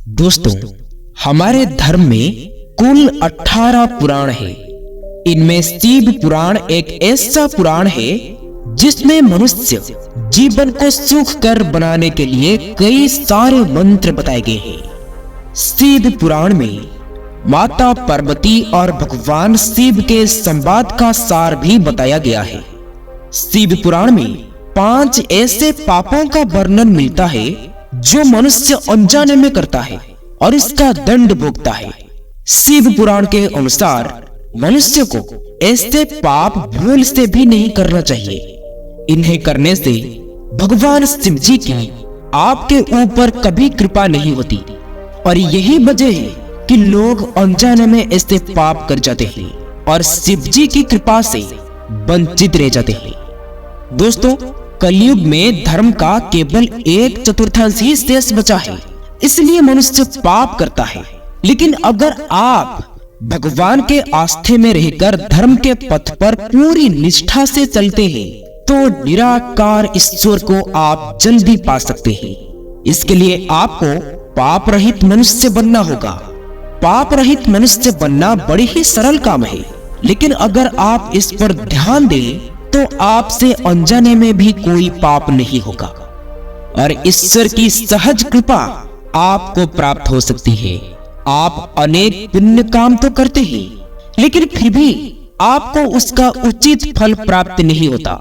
दोस्तों, हमारे धर्म में कुल 18 पुराण है। इनमें शिव पुराण एक ऐसा पुराण है जिसमें मनुष्य जीवन को सुखकर बनाने के लिए कई सारे मंत्र बताए गए हैं। शिव पुराण में माता पार्वती और भगवान शिव के संवाद का सार भी बताया गया है। शिव पुराण में 5 ऐसे पापों का वर्णन मिलता है जो मनुष्य अनजाने में करता है और इसका दंड भोगता है। शिव पुराण के अनुसार मनुष्य को ऐसे पाप भूल से भी नहीं करना चाहिए। इन्हें करने से भगवान शिव जी की आपके ऊपर कभी कृपा नहीं होती और यही वजह है कि लोग अनजाने में ऐसे पाप कर जाते हैं और शिव जी की कृपा से वंचित रह जाते हैं। दोस्तों, कलयुग में धर्म का केवल 1/4 ही शेष बचा है, इसलिए मनुष्य पाप करता है। लेकिन अगर आप भगवान के आस्थे में रहकर धर्म के पथ पर पूरी निष्ठा से चलते हैं तो निराकार ईश्वर को आप जल्दी पा सकते हैं। इसके लिए आपको पाप रहित मनुष्य बनना होगा। पाप रहित मनुष्य बनना बड़ी ही सरल काम है, लेकिन अगर आप इस पर ध्यान दें तो आपसे अनजाने में भी कोई पाप नहीं होगा और ईश्वर की सहज कृपा आपको प्राप्त हो सकती है। आप अनेक पुण्य काम तो करते हैं, लेकिन फिर भी आपको उसका उचित फल प्राप्त नहीं होता,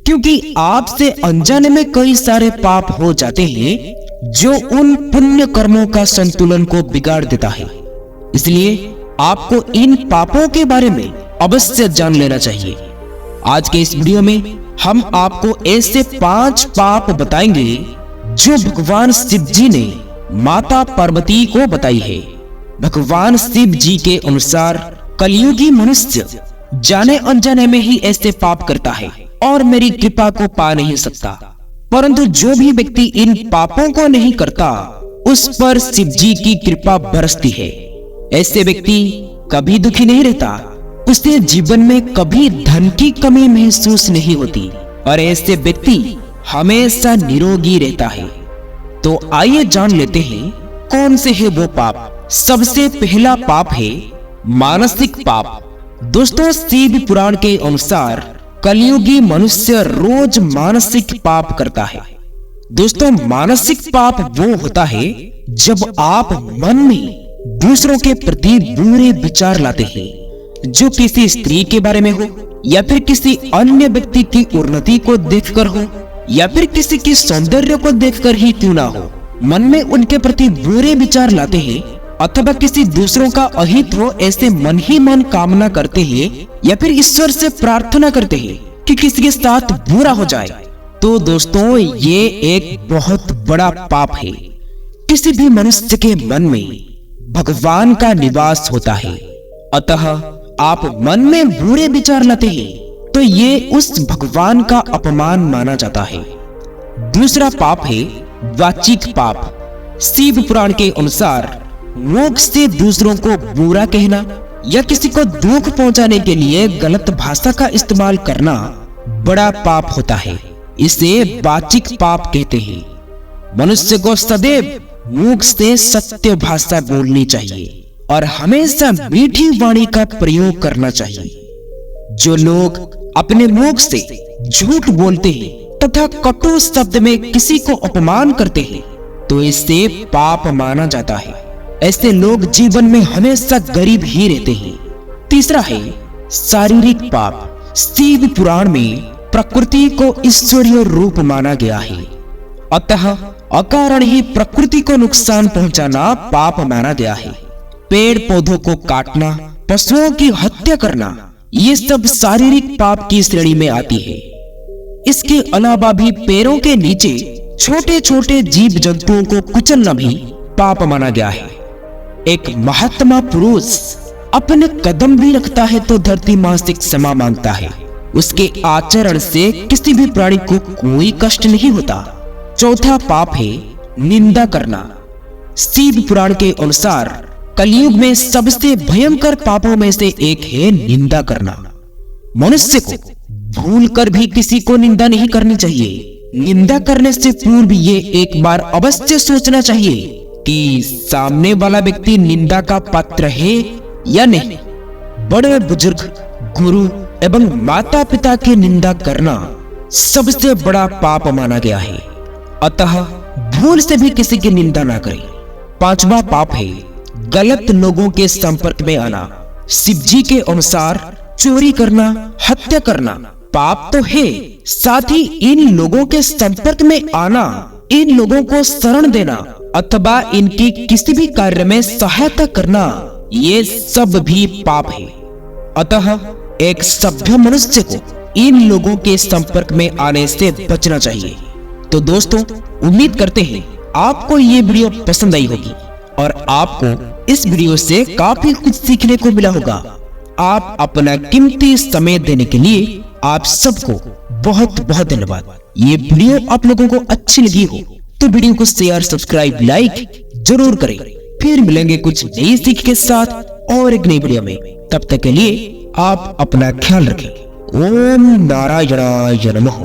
क्योंकि आपसे अनजाने में कई सारे पाप हो जाते हैं जो उन पुण्य कर्मों का संतुलन को बिगाड़ देता है। इसलिए आपको इन पापों के बारे में अवश्य जान लेना चाहिए। आज के इस वीडियो में हम आपको ऐसे 5 पाप बताएंगे जो भगवान शिव जी ने माता पार्वती को बताई है। भगवान शिव जी के अनुसार कलयुगी मनुष्य जाने अनजाने में ही ऐसे पाप करता है और मेरी कृपा को पा नहीं सकता, परंतु जो भी व्यक्ति इन पापों को नहीं करता उस पर शिव जी की कृपा बरसती है। ऐसे व्यक्ति कभी दुखी नहीं रहता, उसे जीवन में कभी धन की कमी महसूस नहीं होती और ऐसे व्यक्ति हमेशा निरोगी रहता है। तो आइए जान लेते हैं कौन से है वो पाप। सबसे पहला पाप है मानसिक पाप। दोस्तों, शिव पुराण के अनुसार कलयुगी मनुष्य रोज मानसिक पाप करता है। दोस्तों, मानसिक पाप वो होता है जब आप मन में दूसरों के प्रति बुरे विचार लाते हैं, जो किसी स्त्री के बारे में हो या फिर किसी अन्य व्यक्ति की उन्नति को देखकर हो या फिर किसी की सौंदर्य को देखकर ही क्यों ना हो, मन में उनके प्रति बुरे विचार लाते हैं अथवा किसी दूसरों का अहित हो ऐसे मन ही मन कामना करते हैं या फिर ईश्वर से प्रार्थना करते हैं कि किसी के साथ बुरा हो जाए। तो दोस्तों, ये एक बहुत बड़ा पाप है। किसी भी मनुष्य के मन में भगवान का निवास होता है, अतः आप मन में बुरे विचार लाते हैं तो ये उस भगवान का अपमान माना जाता है। दूसरा पाप है वाचिक पाप। शिव पुराण के अनुसार मुख से दूसरों को बुरा कहना या किसी को दुख पहुंचाने के लिए गलत भाषा का इस्तेमाल करना बड़ा पाप होता है। इसे वाचिक पाप कहते हैं। मनुष्य को सदैव मुख से सत्य भाषा बोलनी चाहिए और हमेशा मीठी वाणी का प्रयोग करना चाहिए। जो लोग अपने मुख से झूठ बोलते हैं तथा कटु शब्द में किसी को अपमान करते हैं तो इससे पाप माना जाता है। ऐसे लोग जीवन में हमेशा गरीब ही रहते हैं। तीसरा है शारीरिक पाप। शिव पुराण में प्रकृति को ईश्वरीय रूप माना गया है, अतः अकारण ही प्रकृति को नुकसान पहुंचाना पाप माना गया है। पेड़ पौधों को काटना, पशुओं की हत्या करना, ये सब शारीरिक पाप की श्रेणी में आती है। इसके अलावा भी पैरों के नीचे छोटे छोटे जीव जंतुओं को कुचलना भी पाप माना गया है। एक महात्मा पुरुष अपने कदम भी रखता है तो धरती मां से क्षमा मांगता है। उसके आचरण से किसी भी प्राणी को कोई कष्ट नहीं होता। चौथा पाप है निंदा करना। शिव पुराण के अनुसार कलयुग में सबसे भयंकर पापों में से एक है निंदा करना। मनुष्य को भूलकर भी किसी को निंदा नहीं करनी चाहिए। निंदा करने से पूर्व ये एक बार अवश्य सोचना चाहिए कि सामने वाला व्यक्ति निंदा का पात्र है या नहीं। बड़े बुजुर्ग, गुरु एवं माता पिता की निंदा करना सबसे बड़ा पाप माना गया है, अतः भूल से भी किसी की निंदा ना करें। पांचवा पाप है गलत लोगों के संपर्क में आना। शिव जी के अनुसार चोरी करना, हत्या करना पाप तो है, साथ ही इन लोगों के संपर्क में आना, इन लोगों को शरण देना अथवा इनकी किसी भी कार्य में सहायता करना, ये सब भी पाप है। अतः एक सभ्य मनुष्य को इन लोगों के संपर्क में आने से बचना चाहिए। तो दोस्तों, उम्मीद करते हैं आपको ये वीडियो पसंद आई होगी और आपको इस वीडियो से काफी कुछ सीखने को मिला होगा। आप अपना कीमती समय देने के लिए आप सबको बहुत बहुत धन्यवाद। ये वीडियो आप लोगों को अच्छी लगी हो तो वीडियो को शेयर, सब्सक्राइब, लाइक जरूर करें। फिर मिलेंगे कुछ नई सीख के साथ और एक नई वीडियो में। तब तक के लिए आप अपना ख्याल रखें। ओम नारायणाय नमः।